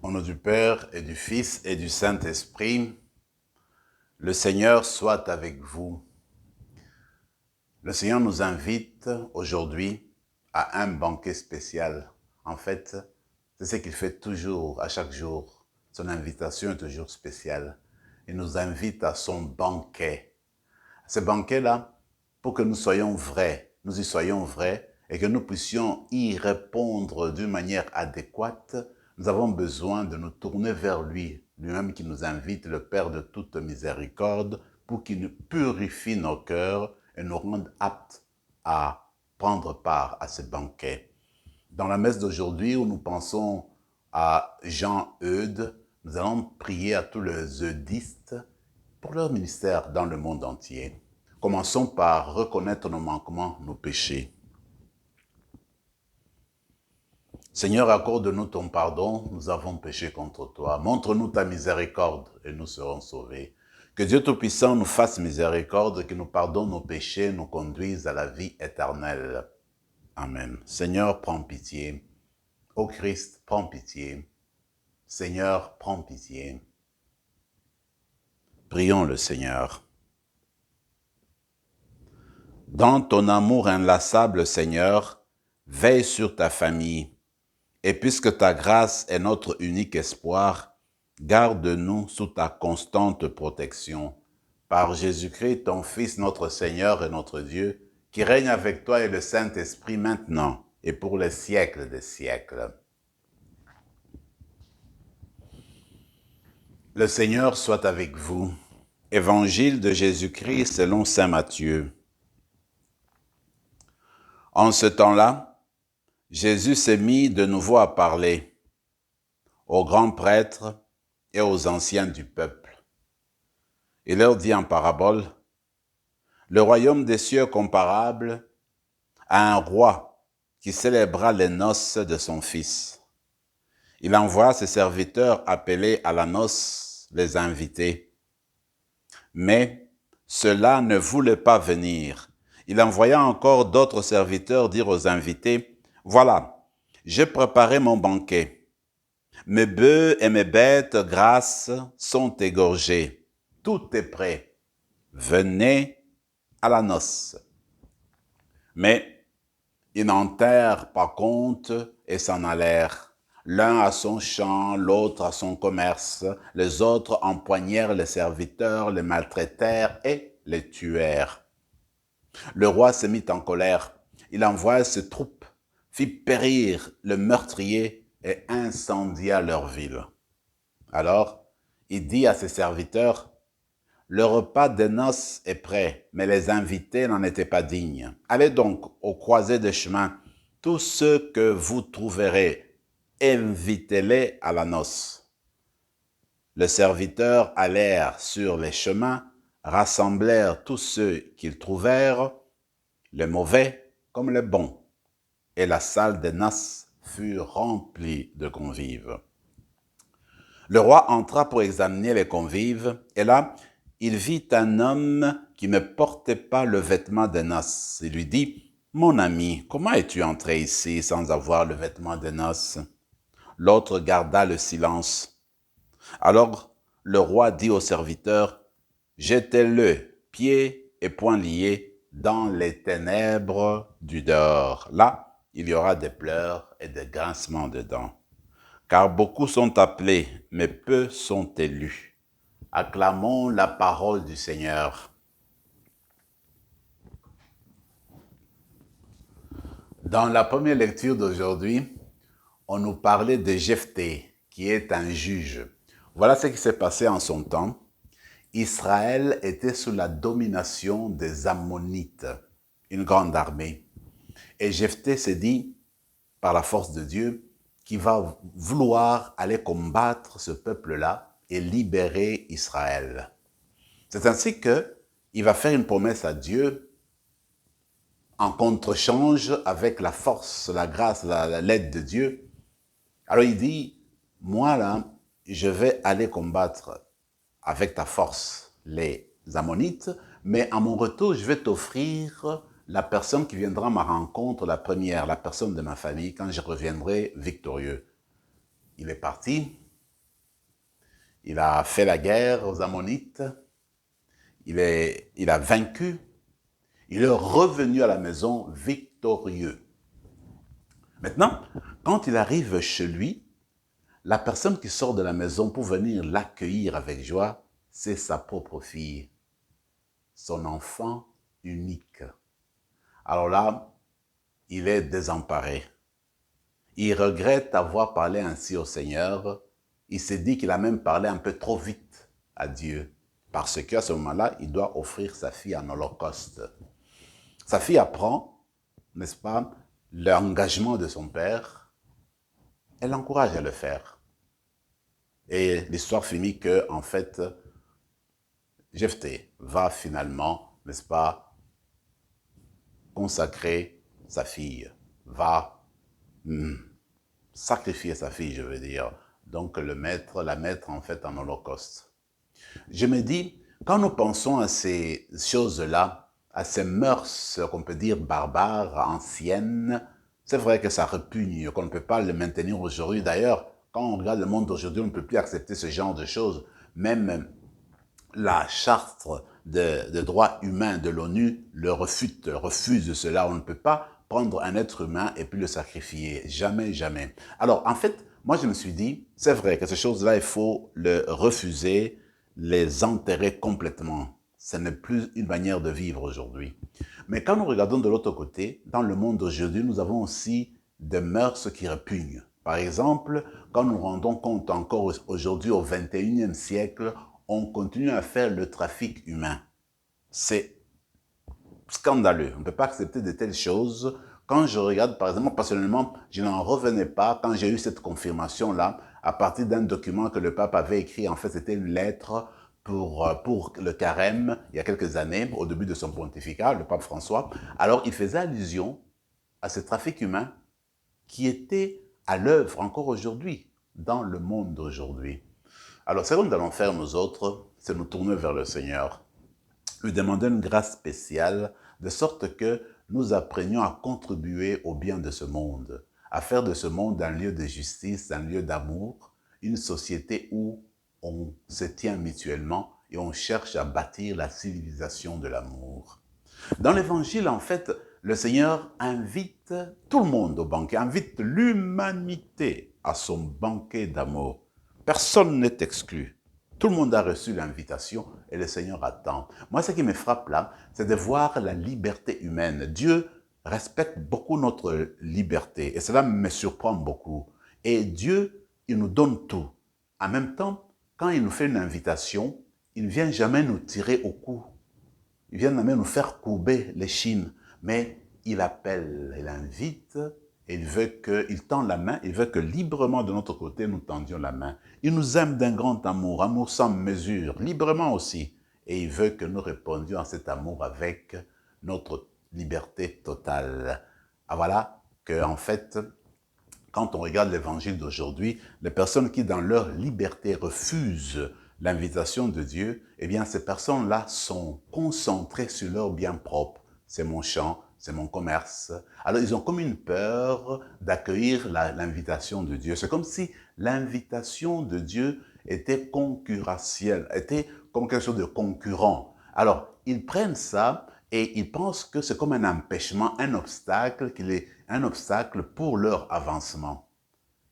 Au nom du Père et du Fils et du Saint-Esprit, le Seigneur soit avec vous. Le Seigneur nous invite aujourd'hui à un banquet spécial. En fait, c'est ce qu'il fait toujours, à chaque jour. Son invitation est toujours spéciale. Il nous invite à son banquet. Ce banquet-là, pour que nous soyons vrais, nous y soyons vrais et que nous puissions y répondre d'une manière adéquate, nous avons besoin de nous tourner vers lui, lui-même qui nous invite, le Père de toute miséricorde, pour qu'il nous purifie nos cœurs et nous rende aptes à prendre part à ce banquet. Dans la messe d'aujourd'hui, où nous pensons à Jean-Eudes, nous allons prier à tous les eudistes pour leur ministère dans le monde entier. Commençons par reconnaître nos manquements, nos péchés. Seigneur, accorde-nous ton pardon, nous avons péché contre toi. Montre-nous ta miséricorde et nous serons sauvés. Que Dieu Tout-Puissant nous fasse miséricorde, qu'il nous pardonne nos péchés, nous conduise à la vie éternelle. Amen. Seigneur, prends pitié. Ô Christ, prends pitié. Seigneur, prends pitié. Prions le Seigneur. Dans ton amour inlassable, Seigneur, veille sur ta famille. Et puisque ta grâce est notre unique espoir, garde-nous sous ta constante protection. Par Jésus-Christ, ton Fils, notre Seigneur et notre Dieu, qui règne avec toi et le Saint-Esprit maintenant et pour les siècles des siècles. Le Seigneur soit avec vous. Évangile de Jésus-Christ selon saint Matthieu. En ce temps-là, Jésus s'est mis de nouveau à parler aux grands prêtres et aux anciens du peuple. Il leur dit en parabole, « Le royaume des cieux est comparable à un roi qui célébra les noces de son fils. Il envoie ses serviteurs appeler à la noce les invités. Mais ceux-là ne voulaient pas venir. Il envoya encore d'autres serviteurs dire aux invités, « Voilà, j'ai préparé mon banquet. Mes bœufs et mes bêtes grasses sont égorgés. Tout est prêt. Venez à la noce. » Mais ils n'en tinrent pas compte et s'en allèrent. L'un à son champ, l'autre à son commerce. Les autres empoignèrent les serviteurs, les maltraitèrent et les tuèrent. Le roi se mit en colère. Il envoya ses troupes, fit périr le meurtrier et incendia leur ville. Alors, il dit à ses serviteurs, « Le repas des noces est prêt, mais les invités n'en étaient pas dignes. Allez donc aux croisées des chemins, tous ceux que vous trouverez, invitez-les à la noce. » Les serviteurs allèrent sur les chemins, rassemblèrent tous ceux qu'ils trouvèrent, les mauvais comme les bons, et la salle des noces fut remplie de convives. Le roi entra pour examiner les convives, et là, il vit un homme qui ne portait pas le vêtement des noces. Il lui dit, « Mon ami, comment es-tu entré ici sans avoir le vêtement des noces ?» L'autre garda le silence. Alors le roi dit au serviteur, « Jetez-le, pieds et poings liés, dans les ténèbres du dehors. Là, il y aura des pleurs et des grincements de dents. Car beaucoup sont appelés, mais peu sont élus. » Acclamons la parole du Seigneur. Dans la première lecture d'aujourd'hui, on nous parlait de Jephthé, qui est un juge. Voilà ce qui s'est passé en son temps. Israël était sous la domination des Ammonites, une grande armée. Et Jephthé s'est dit, par la force de Dieu, qu'il va vouloir aller combattre ce peuple-là et libérer Israël. C'est ainsi qu'il va faire une promesse à Dieu en contre-change avec la force, la grâce, l'aide de Dieu. Alors il dit, moi là, je vais aller combattre avec ta force les Ammonites, mais à mon retour, je vais t'offrir la personne qui viendra à ma rencontre, la première, la personne de ma famille, quand je reviendrai victorieux. Il est parti, il a fait la guerre aux Ammonites, il a vaincu, il est revenu à la maison victorieux. Maintenant, quand il arrive chez lui, la personne qui sort de la maison pour venir l'accueillir avec joie, c'est sa propre fille, son enfant unique. Alors là, il est désemparé. Il regrette avoir parlé ainsi au Seigneur. Il s'est dit qu'il a même parlé un peu trop vite à Dieu. Parce qu'à ce moment-là, il doit offrir sa fille en holocauste. Sa fille apprend, n'est-ce pas, l'engagement de son père. Elle l'encourage à le faire. Et l'histoire finit que, en fait, Jephthé va finalement, n'est-ce pas, consacrer sa fille, va sacrifier sa fille, je veux dire. Donc la mettre en fait en holocauste. Je me dis, quand nous pensons à ces choses-là, à ces mœurs qu'on peut dire barbares, anciennes, c'est vrai que ça repugne, qu'on ne peut pas le maintenir aujourd'hui. D'ailleurs, quand on regarde le monde d'aujourd'hui, on ne peut plus accepter ce genre de choses. Même la charte de droits humains de l'ONU le refuse cela. On ne peut pas prendre un être humain et puis le sacrifier. Jamais, jamais. Alors, en fait, moi, je me suis dit, c'est vrai que ces choses-là, il faut le refuser, les enterrer complètement. Ce n'est plus une manière de vivre aujourd'hui. Mais quand nous regardons de l'autre côté, dans le monde d'aujourd'hui, nous avons aussi des mœurs qui repugnent. Par exemple, quand nous rendons compte encore aujourd'hui, au XXIe siècle, on continue à faire le trafic humain. C'est scandaleux. On ne peut pas accepter de telles choses. Quand je regarde, par exemple, personnellement, je n'en revenais pas quand j'ai eu cette confirmation-là à partir d'un document que le pape avait écrit. En fait, c'était une lettre pour le carême, il y a quelques années, au début de son pontificat, le pape François. Alors, il faisait allusion à ce trafic humain qui était à l'œuvre encore aujourd'hui, dans le monde d'aujourd'hui. Alors, ce que nous allons faire, nous autres, c'est nous tourner vers le Seigneur, lui demander une grâce spéciale, de sorte que nous apprenions à contribuer au bien de ce monde, à faire de ce monde un lieu de justice, un lieu d'amour, une société où on se tient mutuellement et on cherche à bâtir la civilisation de l'amour. Dans l'Évangile, en fait, le Seigneur invite tout le monde au banquet, invite l'humanité à son banquet d'amour. Personne n'est exclu. Tout le monde a reçu l'invitation et le Seigneur attend. Moi, ce qui me frappe là, c'est de voir la liberté humaine. Dieu respecte beaucoup notre liberté et cela me surprend beaucoup. Et Dieu, il nous donne tout. En même temps, quand il nous fait une invitation, il ne vient jamais nous tirer au cou. Il vient même nous faire courber les chines. Mais il appelle, il invite, et il tend la main, il veut que librement de notre côté, nous tendions la main. Il nous aime d'un grand amour, amour sans mesure, librement aussi. Et il veut que nous répondions à cet amour avec notre liberté totale. Ah, voilà que, en fait, quand on regarde l'évangile d'aujourd'hui, les personnes qui, dans leur liberté, refusent l'invitation de Dieu, eh bien, ces personnes-là sont concentrées sur leur bien propre. C'est mon champ, c'est mon commerce. Alors, ils ont comme une peur d'accueillir l'invitation de Dieu. C'est comme si l'invitation de Dieu était concurrentielle, était comme quelque chose de concurrent. Alors, ils prennent ça et ils pensent que c'est comme un empêchement, un obstacle, qu'il est un obstacle pour leur avancement.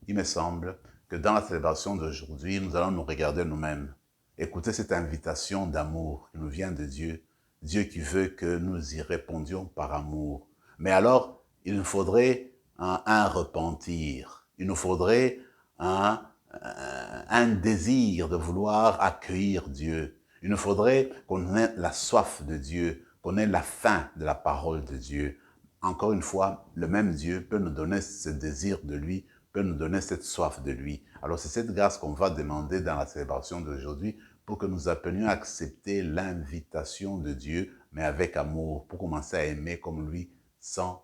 Il me semble que dans la célébration d'aujourd'hui, nous allons nous regarder nous-mêmes, écouter cette invitation d'amour qui nous vient de Dieu, Dieu qui veut que nous y répondions par amour. Mais alors, il nous faudrait un repentir, il nous faudrait un désir de vouloir accueillir Dieu. Il nous faudrait qu'on ait la soif de Dieu, qu'on ait la faim de la parole de Dieu. Encore une fois, le même Dieu peut nous donner ce désir de lui, peut nous donner cette soif de lui. Alors c'est cette grâce qu'on va demander dans la célébration d'aujourd'hui pour que nous appelions à accepter l'invitation de Dieu, mais avec amour, pour commencer à aimer comme lui, sans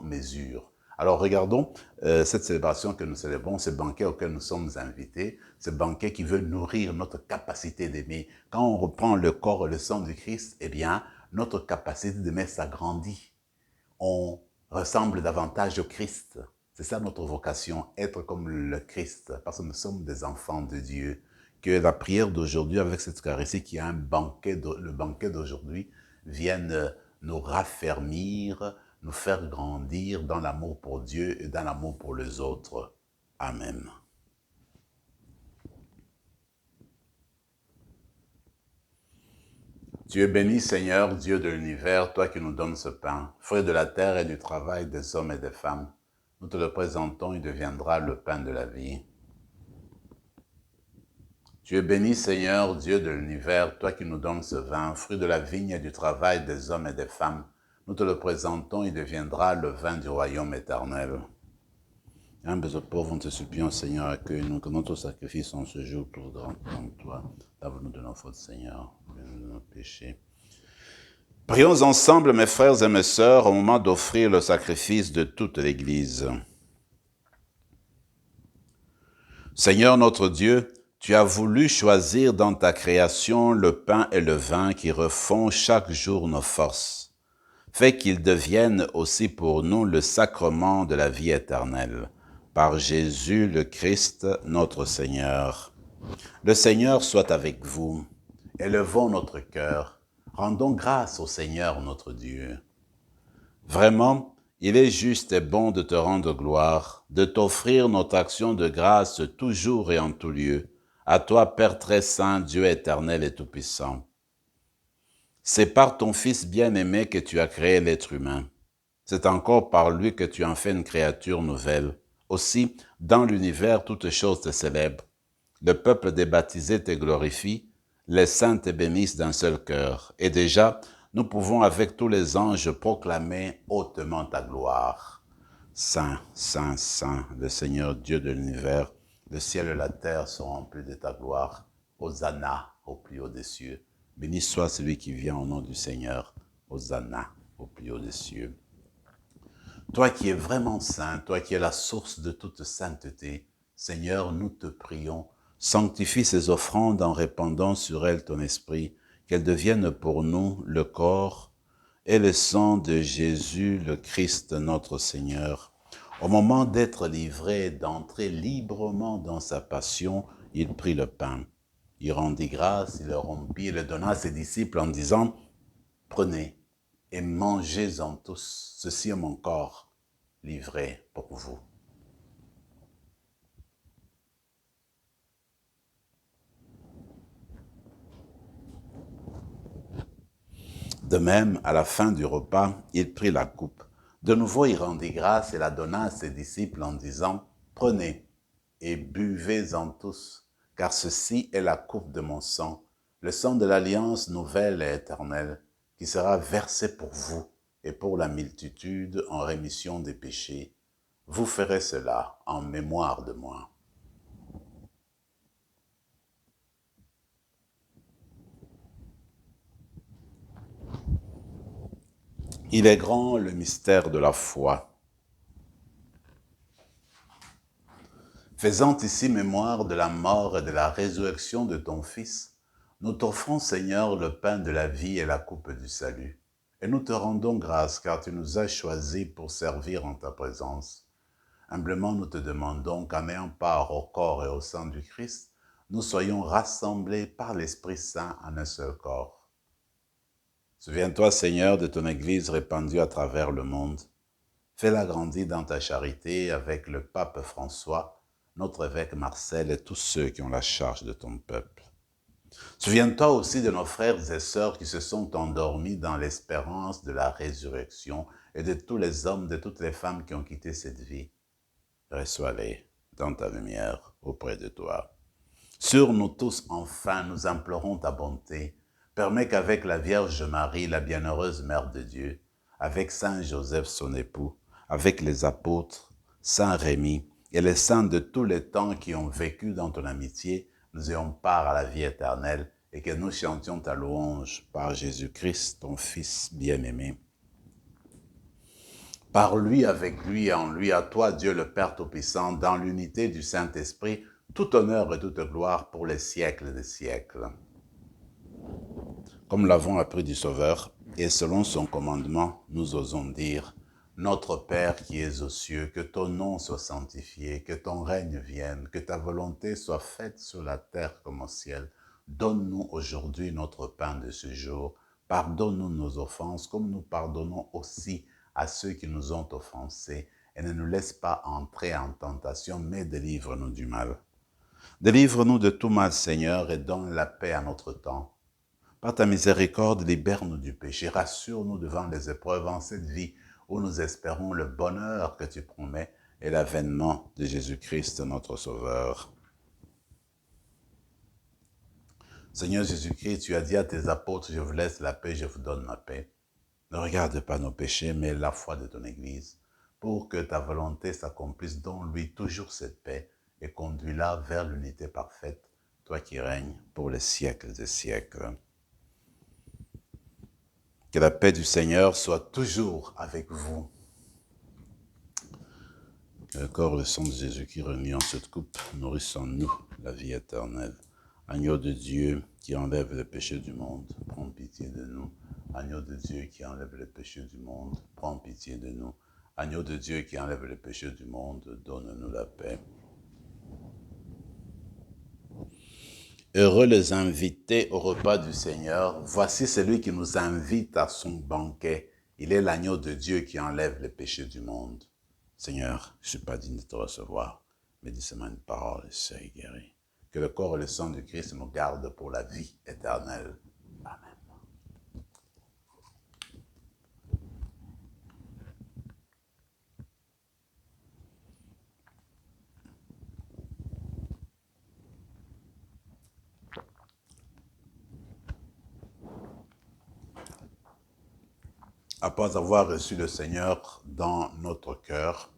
mesure. Alors regardons cette célébration que nous célébrons, ce banquet auquel nous sommes invités, ce banquet qui veut nourrir notre capacité d'aimer. Quand on reprend le corps et le sang du Christ, eh bien, notre capacité d'aimer s'agrandit. On ressemble davantage au Christ. C'est ça notre vocation, être comme le Christ, parce que nous sommes des enfants de Dieu. que la prière d'aujourd'hui avec cette Eucharistie qui a un banquet, le banquet d'aujourd'hui, vienne nous raffermir, nous faire grandir dans l'amour pour Dieu et dans l'amour pour les autres. Amen. Tu es béni, Seigneur, Dieu de l'univers, toi qui nous donnes ce pain, fruit de la terre et du travail des hommes et des femmes. Nous te le présentons, il deviendra le pain de la vie. Tu es béni, Seigneur, Dieu de l'univers, toi qui nous donnes ce vin, fruit de la vigne et du travail des hommes et des femmes. Nous te le présentons, il deviendra le vin du royaume éternel. Humbles et pauvres, nous te supplions, Seigneur, accueille-nous, que notre sacrifice en ce jour pour devant toi. Lave-nous de nos fautes, Seigneur, de nos péchés. Prions ensemble, mes frères et mes sœurs, au moment d'offrir le sacrifice de toute l'Église. Seigneur notre Dieu, tu as voulu choisir dans ta création le pain et le vin qui refont chaque jour nos forces. Fais qu'ils deviennent aussi pour nous le sacrement de la vie éternelle. Par Jésus le Christ, notre Seigneur. Le Seigneur soit avec vous. Élevons notre cœur. Rendons grâce au Seigneur notre Dieu. Vraiment, il est juste et bon de te rendre gloire, de t'offrir notre action de grâce toujours et en tout lieu. À toi, Père très saint, Dieu éternel et tout-puissant. C'est par ton Fils bien-aimé que tu as créé l'être humain. C'est encore par lui que tu en fais une créature nouvelle. Aussi, dans l'univers, toutes choses te célèbrent. Le peuple des baptisés te glorifie, les saints te bénissent d'un seul cœur. Et déjà, nous pouvons avec tous les anges proclamer hautement ta gloire. Saint, Saint, Saint, le Seigneur Dieu de l'univers, le ciel et la terre sont remplis de ta gloire. Hosanna au plus haut des cieux. Béni soit celui qui vient au nom du Seigneur. Hosanna au plus haut des cieux. Toi qui es vraiment saint, toi qui es la source de toute sainteté, Seigneur, nous te prions, sanctifie ces offrandes en répandant sur elles ton esprit, qu'elles deviennent pour nous le corps et le sang de Jésus, le Christ, notre Seigneur. Au moment d'être livré, d'entrer librement dans sa passion, il prit le pain. Il rendit grâce, il le rompit et le donna à ses disciples en disant, « Prenez et mangez-en tous, ceci est mon corps, livré pour vous. » De même, à la fin du repas, il prit la coupe. De nouveau, il rendit grâce et la donna à ses disciples en disant, « Prenez et buvez-en tous, car ceci est la coupe de mon sang, le sang de l'alliance nouvelle et éternelle, qui sera versé pour vous et pour la multitude en rémission des péchés. Vous ferez cela en mémoire de moi. » Il est grand le mystère de la foi. Faisant ici mémoire de la mort et de la résurrection de ton Fils, nous t'offrons, Seigneur, le pain de la vie et la coupe du salut. Et nous te rendons grâce, car tu nous as choisis pour servir en ta présence. Humblement, nous te demandons qu'en ayant part au corps et au sang du Christ, nous soyons rassemblés par l'Esprit Saint en un seul corps. Souviens-toi, Seigneur, de ton Église répandue à travers le monde. Fais-la grandir dans ta charité avec le pape François, notre évêque Marcel et tous ceux qui ont la charge de ton peuple. Souviens-toi aussi de nos frères et sœurs qui se sont endormis dans l'espérance de la résurrection et de tous les hommes, de toutes les femmes qui ont quitté cette vie. Reçois-les dans ta lumière auprès de toi. Sur nous tous, enfin, nous implorons ta bonté. Permets qu'avec la Vierge Marie, la bienheureuse Mère de Dieu, avec Saint Joseph, son époux, avec les apôtres, Saint Rémy et les saints de tous les temps qui ont vécu dans ton amitié, nous ayons part à la vie éternelle et que nous chantions ta louange par Jésus-Christ, ton Fils bien-aimé. Par lui, avec lui et en lui, à toi, Dieu le Père Tout-Puissant, dans l'unité du Saint-Esprit, tout honneur et toute gloire pour les siècles des siècles. Comme l'avons appris du Sauveur, et selon son commandement, nous osons dire, Notre Père qui es aux cieux, que ton nom soit sanctifié, que ton règne vienne, que ta volonté soit faite sur la terre comme au ciel. Donne-nous aujourd'hui notre pain de ce jour. Pardonne-nous nos offenses, comme nous pardonnons aussi à ceux qui nous ont offensés. Et ne nous laisse pas entrer en tentation, mais délivre-nous du mal. Délivre-nous de tout mal, Seigneur, et donne la paix à notre temps. Par ta miséricorde, libère-nous du péché, rassure-nous devant les épreuves en cette vie où nous espérons le bonheur que tu promets et l'avènement de Jésus-Christ, notre Sauveur. Seigneur Jésus-Christ, tu as dit à tes apôtres, je vous laisse la paix, je vous donne ma paix. Ne regarde pas nos péchés, mais la foi de ton Église, pour que ta volonté s'accomplisse dans lui toujours cette paix et conduis-la vers l'unité parfaite, toi qui règnes pour les siècles des siècles. Que la paix du Seigneur soit toujours avec vous. Que le corps et le sang de Jésus qui remis en cette coupe nourrissent en nous la vie éternelle. Agneau de Dieu qui enlève le péché du monde, prends pitié de nous. Agneau de Dieu qui enlève le péché du monde, prends pitié de nous. Agneau de Dieu qui enlève le péché du monde, donne-nous la paix. Heureux les invités au repas du Seigneur. Voici celui qui nous invite à son banquet. Il est l'agneau de Dieu qui enlève le péché du monde. Seigneur, je ne suis pas digne de te recevoir, mais dis seulement une parole et sois guéri. Que le corps et le sang de Christ nous gardent pour la vie éternelle. Amen. Après avoir reçu le Seigneur dans notre cœur,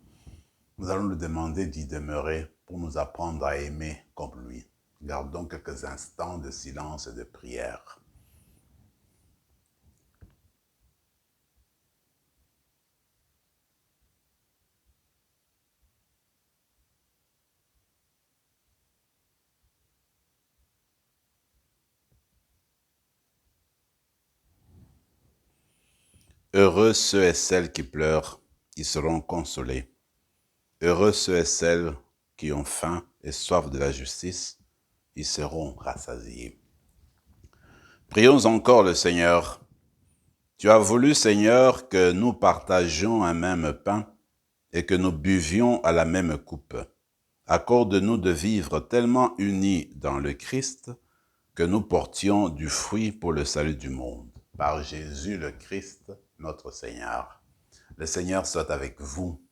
nous allons lui demander d'y demeurer pour nous apprendre à aimer comme lui. Gardons quelques instants de silence et de prière. Heureux ceux et celles qui pleurent, ils seront consolés. Heureux ceux et celles qui ont faim et soif de la justice, ils seront rassasiés. Prions encore le Seigneur. Tu as voulu, Seigneur, que nous partagions un même pain et que nous buvions à la même coupe. Accorde-nous de vivre tellement unis dans le Christ que nous portions du fruit pour le salut du monde. Par Jésus le Christ, notre Seigneur. Le Seigneur soit avec vous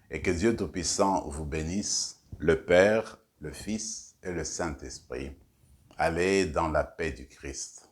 et que Dieu Tout-Puissant vous bénisse, le Père, le Fils et le Saint-Esprit. Allez dans la paix du Christ.